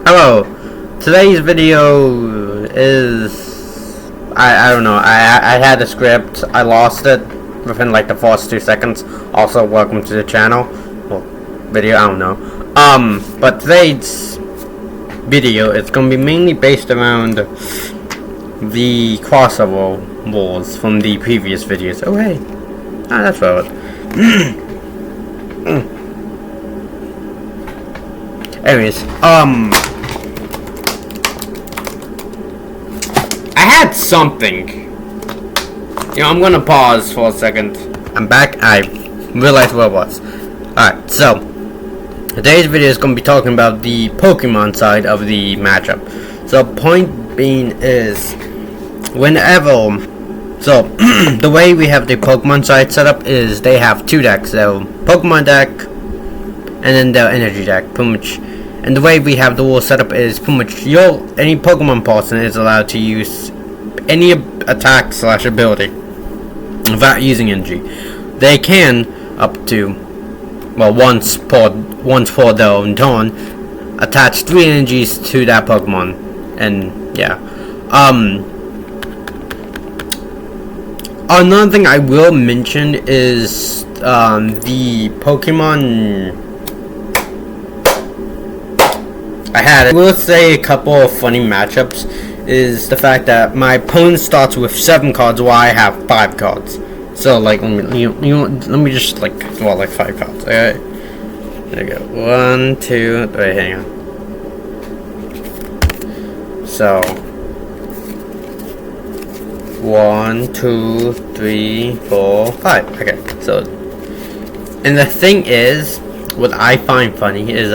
Hello. Today's video is I don't know. I had a script. I lost it within like the first 2 seconds. Also, welcome to the channel. Well, video. I don't know. But today's video is gonna be mainly based around the crossover wars from the previous videos. Oh hey, that's right. Anyways, I had something. You know, I'm gonna pause for a second. I'm back. I realized what it was. Alright, so today's video is gonna be talking about the Pokemon side of the matchup. So point being is, whenever, so the way we have the Pokemon side set up is they have two decks. So Pokemon deck and then their energy deck, pretty much. And the way we have the rule set up is pretty much any Pokemon person is allowed to use any attack / ability without using energy. They can up to, well, once per their own turn, attach 3 energies to that Pokemon. And yeah. Another thing I will mention is the Pokemon. I will say a couple of funny matchups is the fact that my opponent starts with 7 cards while I have 5 cards. So like let me just like draw like 5 cards. Okay, there you go. 1, 2, 3. Hang on. So 1, 2, 3, 4, 5. Okay. So, and the thing is, what I find funny is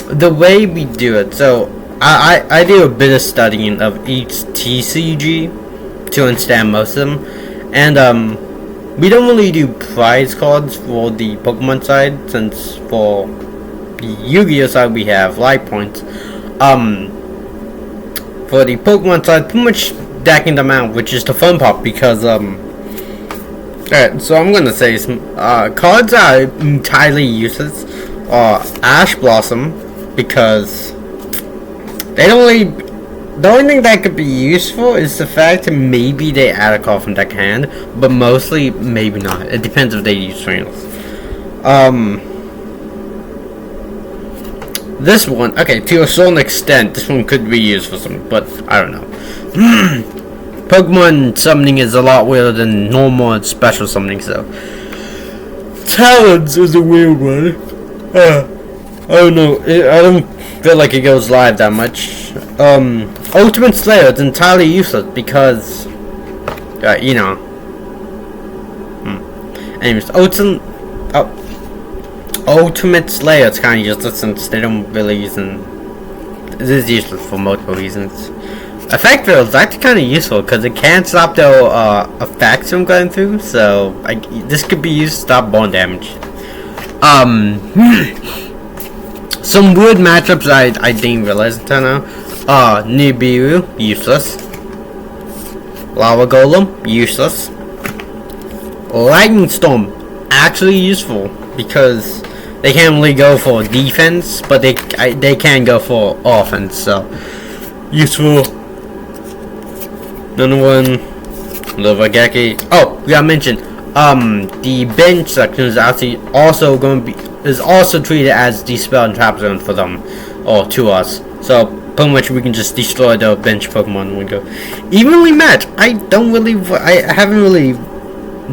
the way we do it. So I do a bit of studying of each TCG to understand most of them, and we don't really do prize cards for the Pokemon side, since for the Yu-Gi-Oh side we have life points. For the Pokemon side, pretty much decking them out, which is the fun part, because alright, so I'm gonna say some cards are entirely useless. Ash Blossom, because they don't really. The only thing that could be useful is the fact that maybe they add a card from deck hand, but mostly maybe not. It depends if they use trainers. This one, okay, to a certain extent, this one could be used for something, but I don't know. Pokemon summoning is a lot weirder than normal and special summoning, so Talons is a weird one. I don't know. I don't feel like it goes live that much. Ultimate Slayer is entirely useless because, you know. Anyways, Ultimate Slayer is kind of useless since they don't really use it. It is useless for multiple reasons. Effect Field is actually kind of useful because it can't stop their effects from going through. So this could be used to stop bone damage. Some weird matchups I didn't realize until now. Nibiru, useless. Lava Golem, useless. Lightning Storm, actually useful because they can't really go for defense, but they can go for offense. So useful. Another one, Lovageki. Oh, we gotta mention. The bench section is actually also going to be treated as the spell and trap zone for them, or to us. So pretty much we can just destroy the bench Pokemon when we go. Evenly matched. I haven't really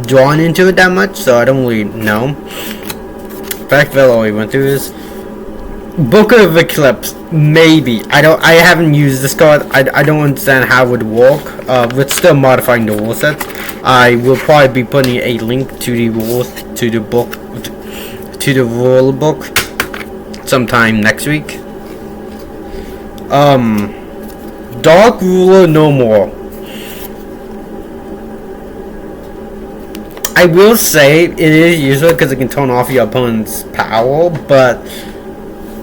drawn into it that much, so I don't really know. Fact Velo we went through this. Book of Eclipse, maybe. I haven't used this card. I don't understand how it would work. We're still modifying the rule sets. I will probably be putting a link to the rules to the rule book sometime next week. Dark Ruler no more. I will say it is useful because it can turn off your opponent's power, but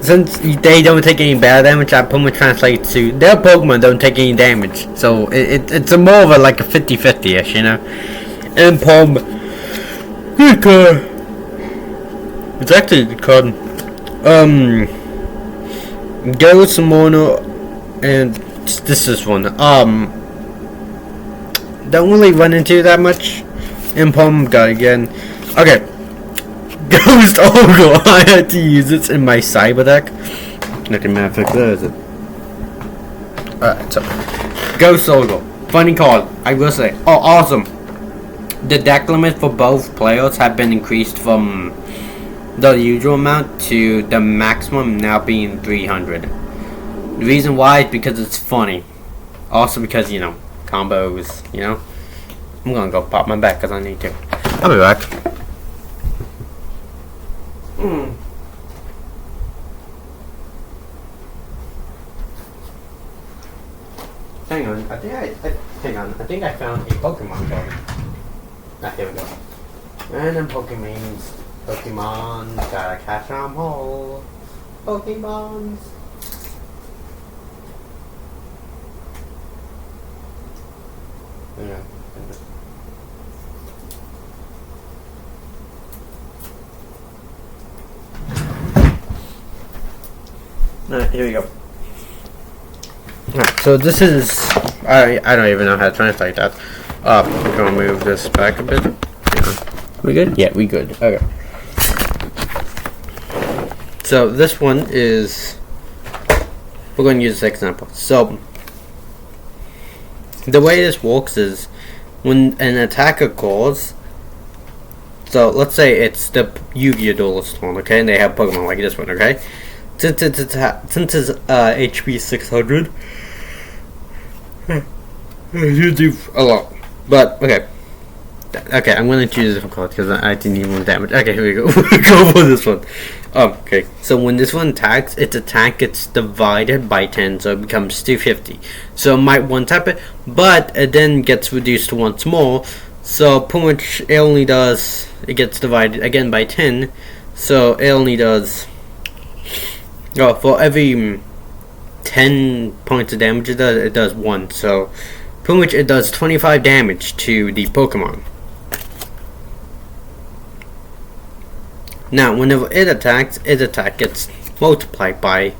since they don't take any bad damage, that pretty much translates to their Pokemon don't take any damage. So it's more of a like a 50-50ish, you know. And good card. It's actually a good card. Ghost Mono, and this is one. Don't really run into that much in Pokemon God again. Okay, Ghost Ogre. I had to use this in my cyber deck. Look at matter of fact, where is it? Alright, so Ghost Ogre. Funny card, I will say. Oh, awesome. The deck limit for both players have been increased from the usual amount to the maximum now being 300. The reason why is because it's funny. Also because, you know, combos, you know. I'm gonna go pop my back because I need to. I'll be back. Hang on, I think I found a Pokemon card. Here we go. Random Pokemon, gotta catch 'em all. Pokemons. Yeah. Alright, here we go. Alright, so this is I don't even know how to translate that. We're gonna move this back a bit. Yeah. We good? Yeah, we good. Okay. So this one is, we're going to use this example. So the way this works is when an attacker calls. So let's say it's the Yu-Gi-Oh! Duelist one, okay, and they have Pokemon like this one, okay. Since it's HP 600, you do a lot. But okay, I'm going to choose a different card because I didn't need more damage. Okay, here we go. Go for this one. Okay, so when this one attacks, its attack gets divided by 10, so it becomes 250. So it might one tap it, but it then gets reduced once more. So pretty much it gets divided again by 10. So it only does, for every 10 points of damage it does 1. So pretty much it does 25 damage to the Pokemon. Now, whenever it attacks, its attack gets multiplied by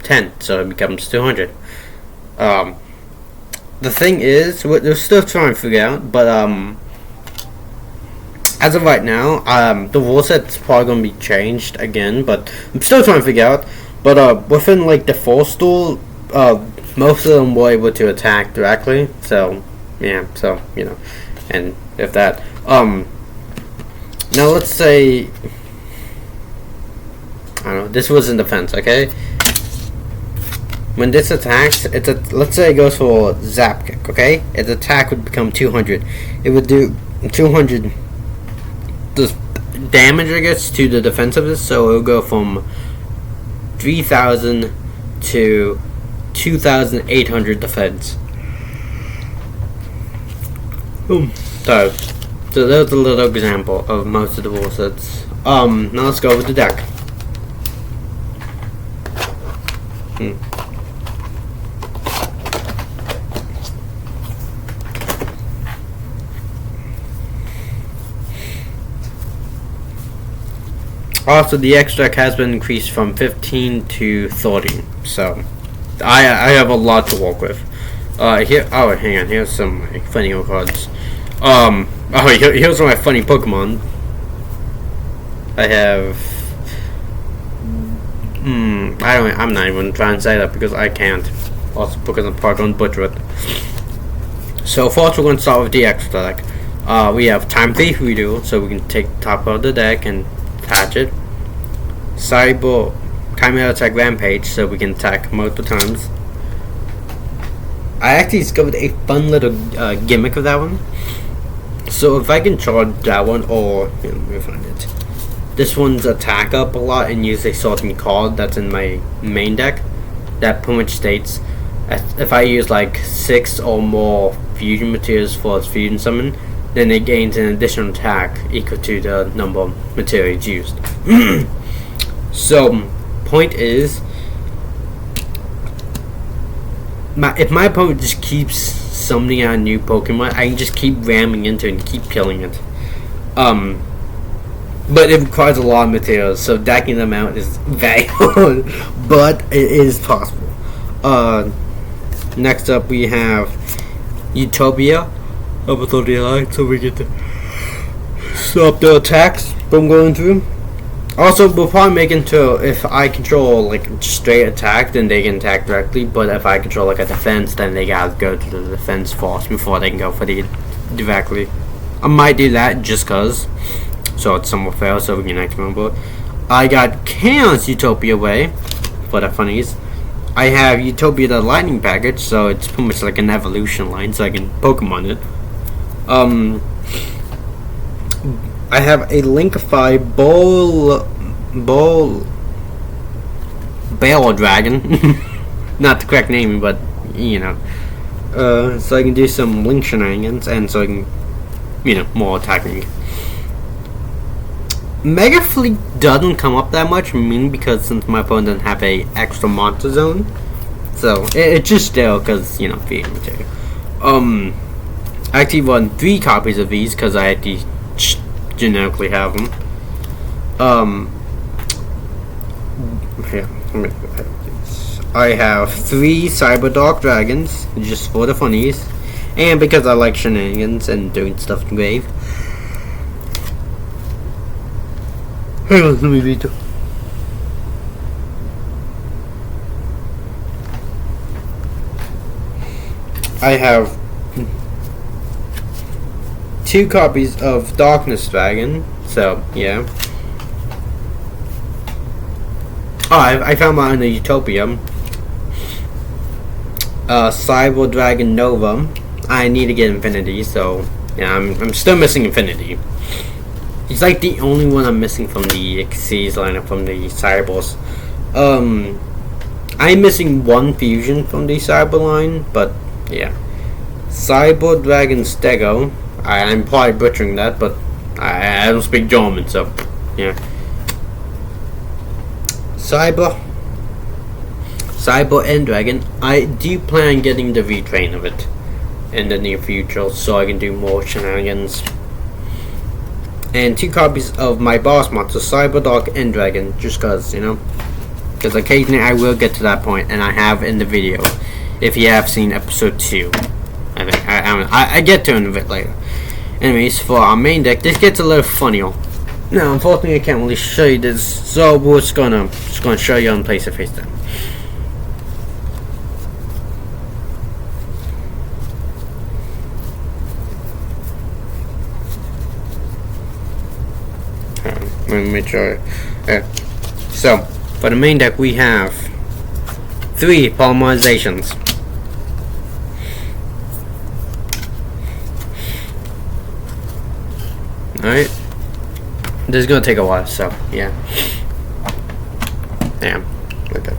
10, so it becomes 200. The thing is, we're still trying to figure out, but as of right now, the rule set's probably going to be changed again, but I'm still trying to figure out. But within like the first duel, most of them were able to attack directly, so yeah, so you know, and if that, now let's say, I don't know, this was in defense, okay? When this attacks, let's say it goes for Zap Kick, okay? Its attack would become 200. It would do 200 the damage, I guess, to the defensiveness, so it will go from 3,000 to 2,800 defense. Boom. So that was a little example of most of the rule sets. Now let's go with the deck. Also, the X deck has been increased from 15 to 30, so I have a lot to work with. Here, oh, hang on, here's some of my funny cards. Here's my funny Pokemon. I have, I'm not even trying to say that because I can't. Also, because I'm probably going to butcher it. So first, we're going to start with the X deck. We have Time Thief Redo, so we can take the top of the deck and attach it. Cyber Chimera Attack Rampage, so we can attack multiple times. I actually discovered a fun little gimmick of that one. So if I can charge that one, or let me find it. This one's attack up a lot and use a certain card that's in my main deck. That pretty much states if I use like 6 or more fusion materials for its fusion summon, then it gains an additional attack equal to the number of materials used. So, point is, if my opponent just keeps summoning out a new Pokemon, I can just keep ramming into it and keep killing it. but it requires a lot of materials, so decking them out is very hard, but it is possible. Next up we have Utopia. I'm gonna throw the line so we get to stop the attacks from going through. Also, we'll probably make it to if I control like straight attack, then they can attack directly. But if I control like a defense, then they gotta go to the defense first before they can go for the directly. I might do that just cause, so it's somewhat fair, so we can actually remember. I got Chaos Utopia way for the funnies. I have Utopia the lightning package, so it's pretty much like an evolution line, so I can Pokemon it. I have a Linkify Bale Dragon. Not the correct name, but you know. So I can do some Link shenanigans, and so I can, you know, more attacking. Mega Fleet doesn't come up that much, because since my phone doesn't have a extra monster zone, so it's just there because, you know, feeding material. I actually run 3 copies of these because I actually generically have them. Here, I have 3 Cyber Dark Dragons just for the funnies, and because I like shenanigans and doing stuff in grave. Hang on, let me read it. I have 2 copies of Darkness Dragon, so yeah. Oh, I found mine in the Utopia. Cyber Dragon Nova. I need to get Infinity, so yeah, I'm still missing Infinity. He's like the only one I'm missing from the Xyz lineup from the Cybers. I'm missing 1 fusion from the Cyber line, but yeah. Cyber Dragon Stego. I'm probably butchering that, but I don't speak German, so yeah. Cyber End Dragon. I do plan on getting the retrain of it in the near future, so I can do more shenanigans. And 2 copies of my boss monster, Cyber Dark End Dragon, just cause, you know, because occasionally I will get to that point, and I have in the video, if you have seen episode 2. I think I get to it a bit later. Anyways, for our main deck, this gets a little funnier. Now, unfortunately, I can't really show you this, so we're just gonna show you on place to face them. Let me make sure. So, for the main deck, we have 3 polymerizations. Alright. This is gonna take a while, so yeah. Damn. Okay.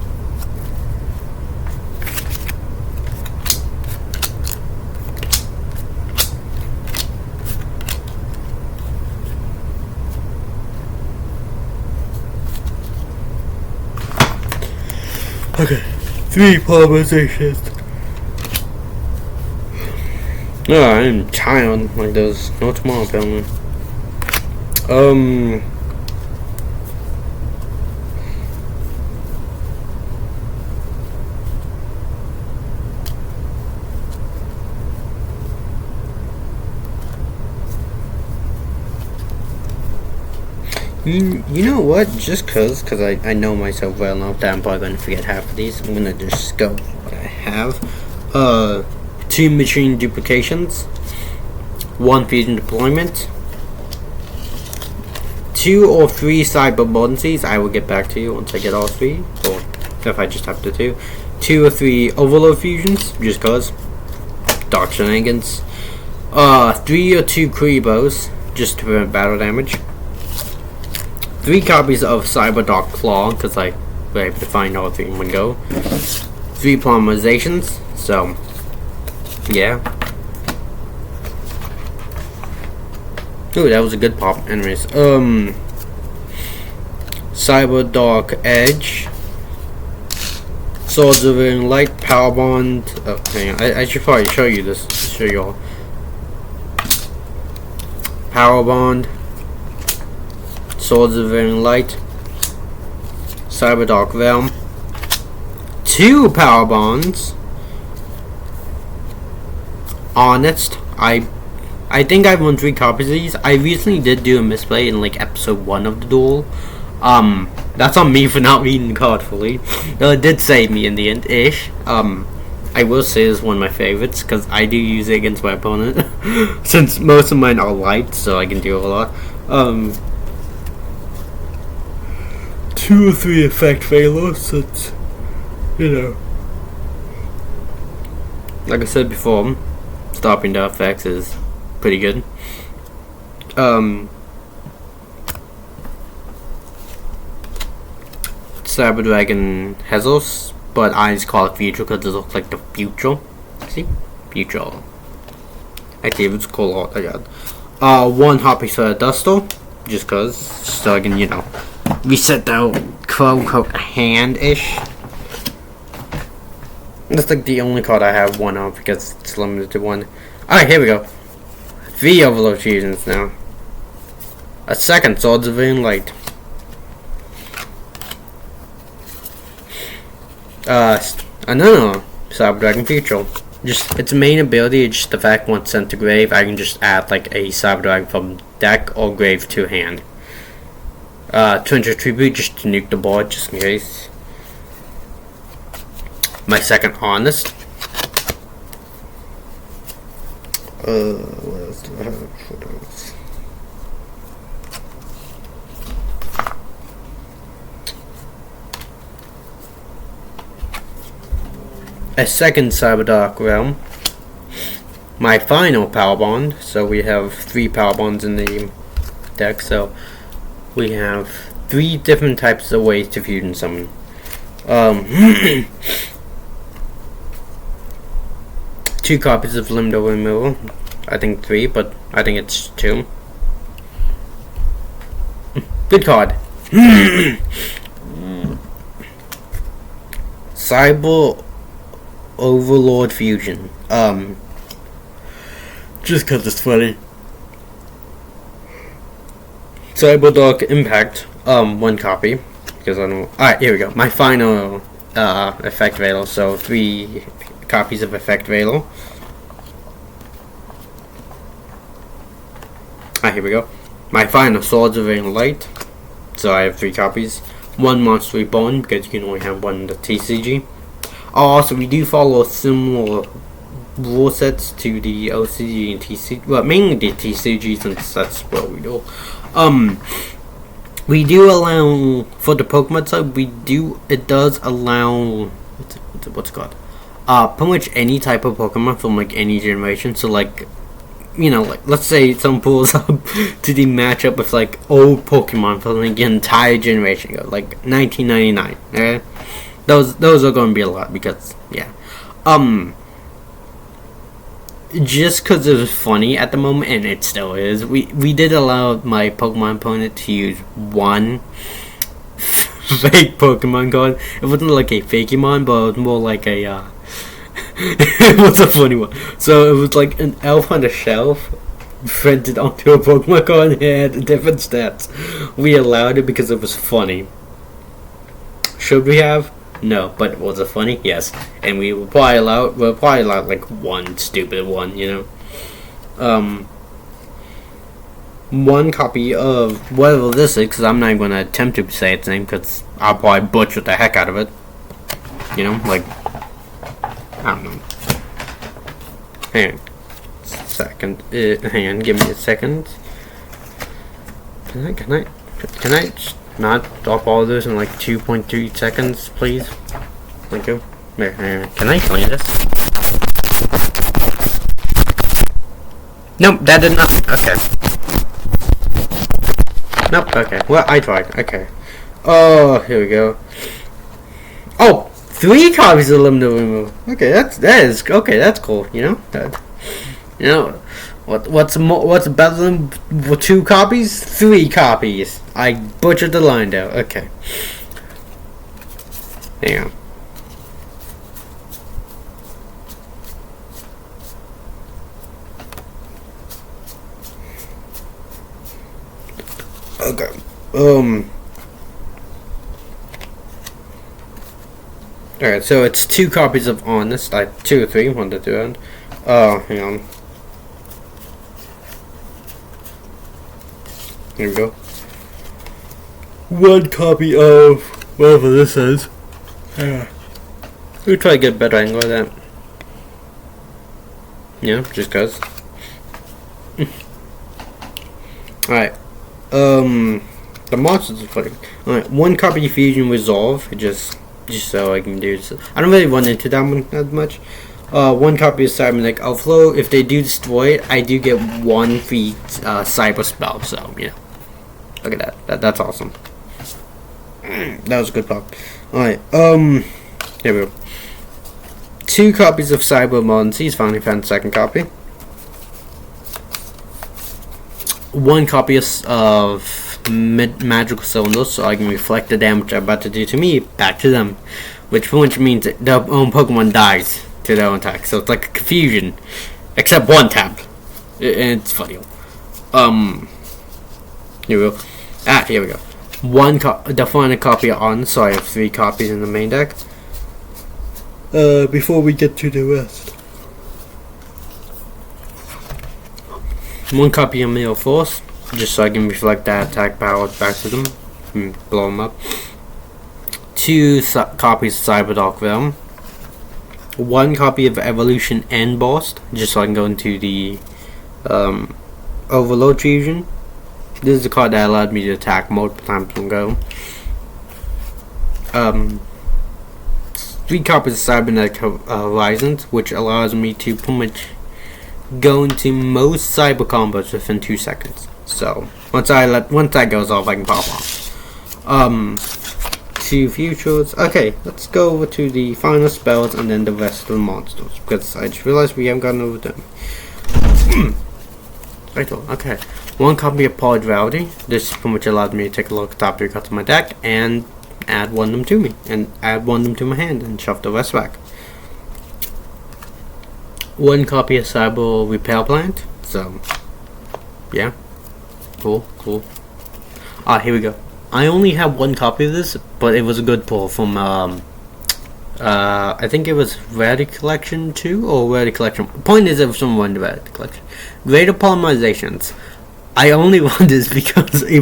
Okay. 3 polymerizations. Oh, I'm tired like those. No tomorrow, apparently. You know what? Just cause I know myself well enough that I'm probably gonna forget half of these. I'm gonna just go what I have. 2 machine duplications, 1 fusion deployment, 2 or 3 cyber potencies. I will get back to you once I get all 3, or if I just have to 2. 2 or 3 overload fusions, just cause. Dark shenanigans. 3 or 2 Kuribohs, just to prevent battle damage. 3 copies of Cyber Dark Claw, because I was able to find all 3 in one go. 3 polymerizations, so yeah. Ooh, that was a good pop. Anyways, Cyber Dark Edge, Swords of Light, Power Bond. Oh, hang on. I should probably show you this. Show you all. Swords of Very Light, Cyber Dark Realm, 2 Power Bonds, Honest. I think I've won 3 copies of these. I recently did do a misplay in like episode 1 of the duel. That's on me for not reading the card fully. Though it did save me in the end ish. I will say it's one of my favorites because I do use it against my opponent. Since most of mine are light, so I can do a lot. 2 or 3 effect failures. It's, you know, like I said before, stopping the effects is pretty good. Cyber Dragon Hezos, but I just call it Future because it looks like the future. See? Future. Actually, it's cool. I got 1 Hoppy Sweater Duster, just cause, so I can, you know, reset the quote-unquote hand-ish. That's like the only card I have 1 of because it's limited to 1. Alright, here we go. 3 Overload Fusions now. A second Swords of Very Light. Another Cyber Dragon Future. Just its main ability is just the fact once sent to grave, I can just add like a Cyber Dragon from deck or grave to hand. 200 tribute just to nuke the board just in case. My second Honest. What else do I have for those? A second Cyber Dark Realm. My final Power Bond. So we have 3 Power Bonds in the deck. So we have 3 different types of ways to fusion summon. 2 copies of Limbo Removal. I think 3, but I think it's 2. Good card. Cyber Overlord Fusion. Just cause it's funny. Cyber Dark Impact. 1 copy. Because I don't. Alright, here we go. My final Effect Veil. So 3 copies of Effect Veil. Here we go. My final Swords of Very Light. So I have 3 copies. 1 Monster Reborn because you can only have 1 in the TCG. Also, we do follow similar rule sets to the OCG and TCG. Well, mainly the TCG since that's what we do. We do allow for the Pokemon side. It does allow what's it called? Pretty much any type of Pokemon from like any generation. So like, you know, like let's say someone pulls up to the matchup with like old Pokemon from like the entire generation ago, like 1999. Okay, those are going to be a lot because yeah, just because it was funny at the moment, and it still is. We did allow my Pokemon opponent to use 1 fake Pokemon card. It wasn't like a Fakemon, but it was more like a it was a funny one. So it was like an elf on a shelf printed onto a Pokemon card and it had different stats. We allowed it because it was funny. Should we have? No, but was it funny? Yes. And we'll probably allow like 1 stupid one, you know. 1 copy of whatever this is, because I'm not even going to attempt to say its name because I'll probably butcher the heck out of it. You know, like, I don't know. Hang on, give me a second. Can I just not drop all of this in like 2.3 seconds, please? Thank you. Here, can I clean this? Nope, that did not. Okay. Nope. Okay. Well, I tried. Okay. Oh, here we go. Oh, 3 copies of Limbo Removal. Okay, that's cool. You know, what's better than 2 copies? 3 copies. I butchered the line down. Okay. Hang on. Okay. Alright, so it's 2 copies of Honest, like 2 or 3, 1 to 2 end. Hang on. Here we go. 1 copy of whatever this is. We'll try to get a better angle of that. Yeah, just cause. Alright. The monsters are funny. Alright, 1 copy of Fusion Resolve, just so I can do this. I don't really run into that one that much. 1 copy of Cybernetic Outflow. If they do destroy it, I do get 1 free Cyber Spell, so, yeah. Look at that. That's awesome. That was a good pop. Alright, here we go. 2 copies of Cyber Monty's finally found the 2nd copy. 1 copy of Magical Cylinders, so I can reflect the damage I'm about to do to me back to them. Which means that their own Pokemon dies to their own attack. So it's like a confusion. Except 1 tap. It's funny. Here we go. Here we go. The final copy on, so I have 3 copies in the main deck. Before we get to the rest. 1 copy of Mail Force, just so I can reflect that attack power back to them and blow them up. 2 copies of Cyber Dark Realm. 1 copy of Evolution and Burst, just so I can go into the Overload Fusion. This is the card that allowed me to attack multiple times in a go. 3 copies of Cybernetic Horizons, which allows me to pretty much go into most cyber combos within 2 seconds. So once that goes off, I can pop off. 2 futures. Okay, let's go over to the final spells and then the rest of the monsters, because I just realized we haven't gotten over them. Okay. 1 copy of Polyduality. This pretty much allowed me to take a look at the top 3 cards of my deck and add 1 of them to me, and add 1 of them to my hand, and shove the rest back. 1 copy of Cyber Repair Plant. So, yeah, cool. Here we go. I only have 1 copy of this, but it was a good pull from I think it was Rarity Collection 2 or Rarity Collection. Point is, it was from one Rarity Collection. Greater Polymerizations. I only want this because I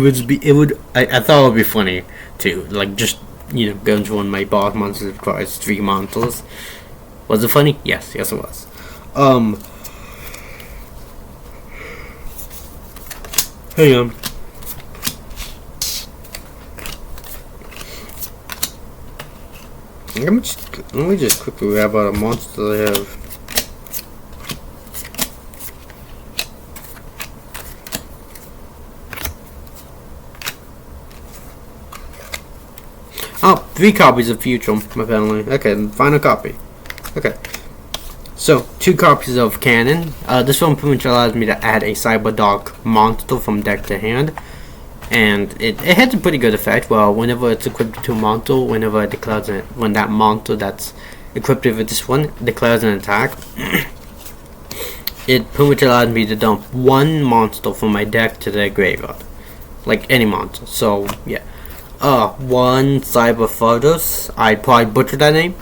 thought it would be funny to, like, just, you know, go into one of my boss monsters that requires 3 monsters. Was it funny? Yes it was. Hang on. Let me just quickly grab out a monster I have. Oh, 3 copies of Future, apparently. Okay, final copy. Okay. So, 2 copies of Cannon. This one pretty much allows me to add a Cyber Dark monster from deck to hand. And it has a pretty good effect. Well, whenever it's equipped to a monster, whenever it declares it, when that monster that's equipped with this one declares an attack, it pretty much allows me to dump 1 monster from my deck to the graveyard. Like any monster. So, yeah. 1 Cyber Photos. I probably butchered that name.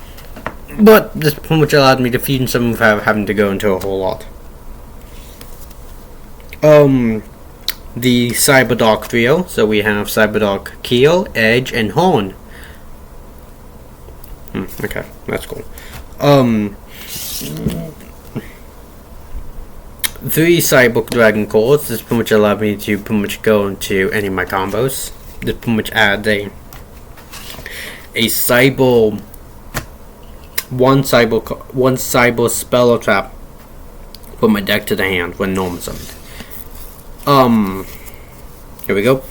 But this pretty much allowed me to fusion some without having to go into a whole lot. The Cyber Dark trio. So we have Cyber Dark Keel, Edge, and Horn. Okay, that's cool. 3 Cyber Dragon Cores. This pretty much allowed me to pretty much go into any of my combos. This pretty much adds a cyber one cyber spell or trap. Put my deck to the hand when normal summoned. Here we go.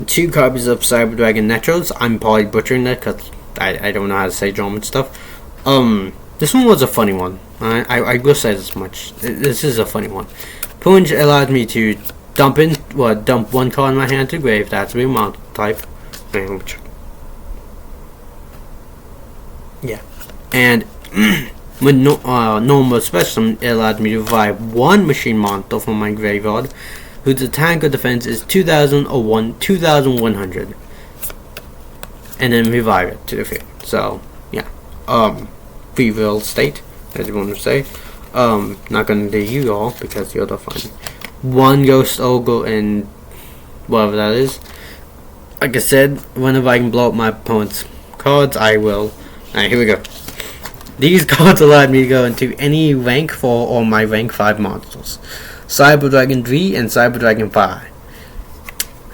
2 copies of Cyber Dragon Netros. I'm probably butchering that because I don't know how to say German stuff. This one was a funny one. I will say this much. This is a funny one. Punch allowed me to dump 1 card in my hand to grave. That's a monster type. Yeah. And with normal special, it allowed me to revive 1 machine monster from my graveyard whose attack or defense is 2000 or 2100, and then revive it to the field. So yeah, free will state, as you want to say. Not gonna do you all because you're the fun. One ghost ogre and whatever that is. Like I said, whenever I can blow up my opponent's cards, I will. Alright, here we go. These cards allowed me to go into any rank 4 or my rank 5 monsters. Cyber Dragon 3 and Cyber Dragon 5.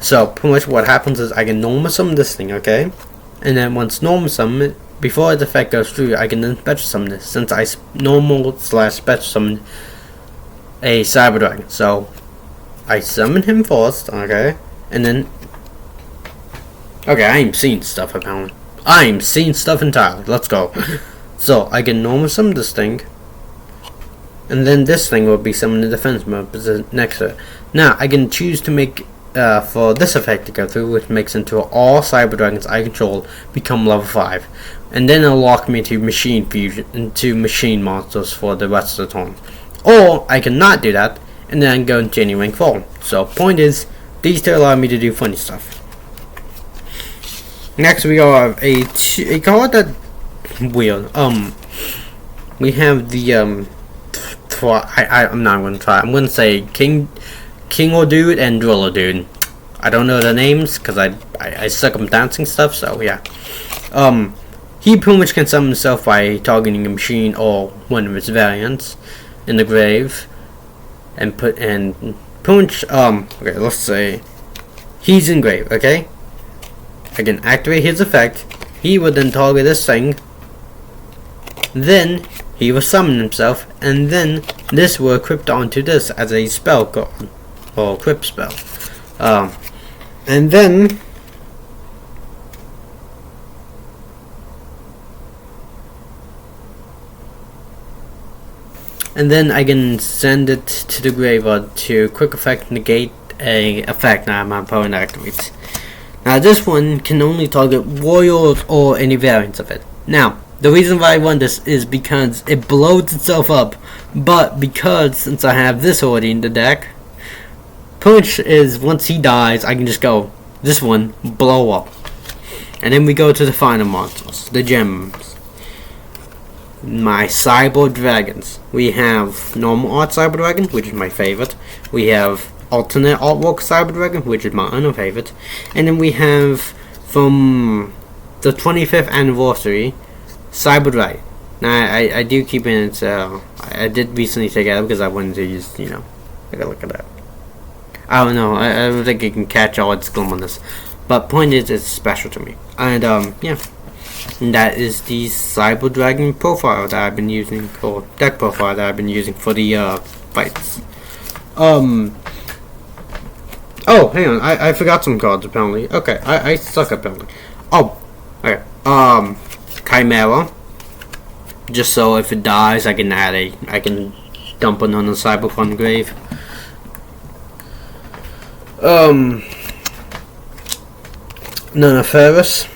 So, pretty much what happens is I can normal summon this thing, okay? And then once normal summon it, before its effect goes through, I can then special summon this, since I normal / special summon a Cyber Dragon. So, I summon him first, okay? And then... Okay, I ain't seen stuff apparently. I ain't seen stuff entirely. Let's go. So, I can normal summon this thing. And then this thing will be summoned in defense mode next to it. Now, I can choose to make, for this effect to go through, which makes into all Cyber Dragons I control become level 5. And then it'll lock me to machine fusion, into machine monsters for the rest of the turn. Or, I cannot do that, and then go into any rank 4. So, point is, these two allow me to do funny stuff. Next, we have a card that weird. We have the I'm not going to try. I'm going to say King or Dude and Driller Dude. I don't know the names because I suck at dancing stuff. So yeah. He pretty much can summon himself by targeting a machine or one of its variants in the grave, and pretty much okay. Let's say he's in grave. Okay. I can activate his effect. He would then target this thing. Then he will summon himself, and then this will equip onto this as a spell card or equip spell. And then I can send it to the graveyard to quick effect negate a effect that my opponent activates. Now this one can only target warriors or any variants of it. Now, the reason why I run this is because it blows itself up, but because since I have this already in the deck, Punch is once he dies, I can just go, this one, blow up. And then we go to the final monsters, the gems. My Cyber Dragons. We have normal art Cyber Dragon, which is my favorite. We have alternate artwork Cyber Dragon, which is my other favorite. And then we have, from the 25th anniversary, Cyber Dragon. Now, I do keep in it, I did recently take it out because I wanted to use, take a look at that. I don't know, I don't think you can catch all its glum on this. But point is, it's special to me. And, yeah. And that is the Cyber Dragon profile that I've been using, or deck profile that I've been using for the, fights. Oh, hang on, I forgot some cards apparently. Okay, I suck apparently. Oh, okay. Chimera. Just so if it dies, I can dump it on the Cyberpunk grave. Nanoferus.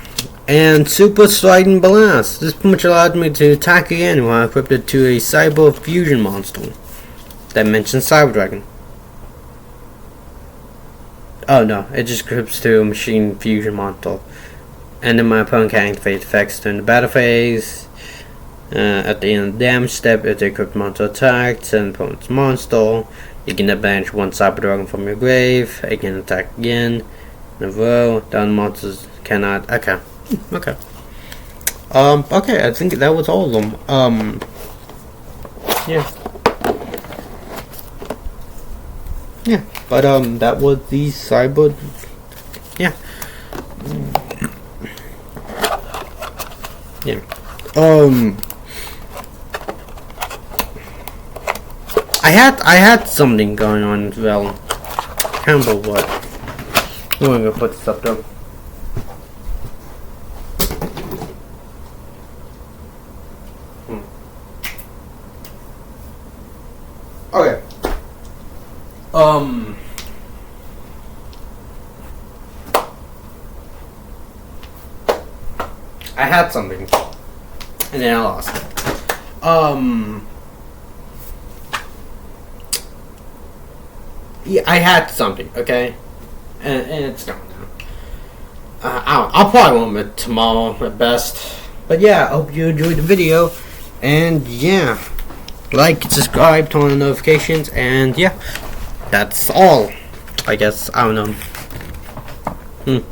And Super Striding Blast. This pretty much allowed me to attack again when I equipped it to a Cyber Fusion monster that mentions Cyber Dragon. Oh no, it just equips to a Machine Fusion monster. And then my opponent can activate effects during the battle phase. At the end of the damage step, if the equipped monster attacks an opponent's monster, you can banish one Cyber Dragon from your grave. It can attack again in a row. The other monsters cannot. Okay. Okay. Okay, I think that was all of them. Yeah. Yeah, but, that was the Cyber... Yeah. Yeah. I had something going on as well. Can't remember what. I'm gonna put this up though. Okay. I had something, and then I lost it. Yeah, I had something, okay, and it's gone now. I'll probably warm it tomorrow at best. But yeah, I hope you enjoyed the video, and yeah, like, subscribe, turn on notifications, and yeah, that's all. I guess I don't know.